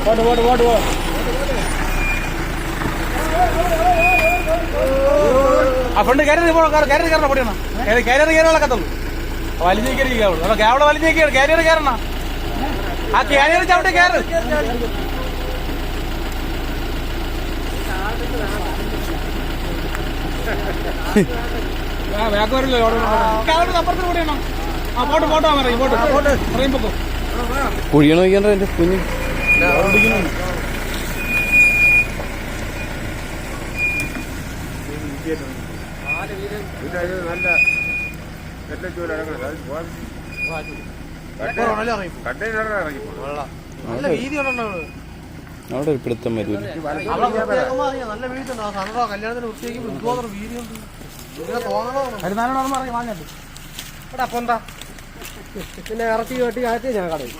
അത് മതി. പോട്ട് ആ ഫ്രണ്ട് കയറി കയറണം പൊടിയണം. കയറാൻ കത്തുള്ളൂ. വലിഞ്ഞു കയറിയാവുള്ളൂ. അവിടെ വലിഞ്ഞു കാരിയർ കയറണ. ആ കാരിയർ ചവിട്ടി കയറ്. അപ്പുറത്ത് പൊടിയണം. ആ പോട്ടോ പോട്ടോ കുഴിയണോ നോക്കിയാ എന്റെ കുഞ്ഞ് അവിടെ ഒരു പിടുത്തം വരൂല. കല്യാണത്തിന് വൃത്തിയാക്കി വീതിയുണ്ട്. പിന്നെ ഇറച്ചി കെട്ടി ആയിട്ട് ഞാൻ കടയിൽ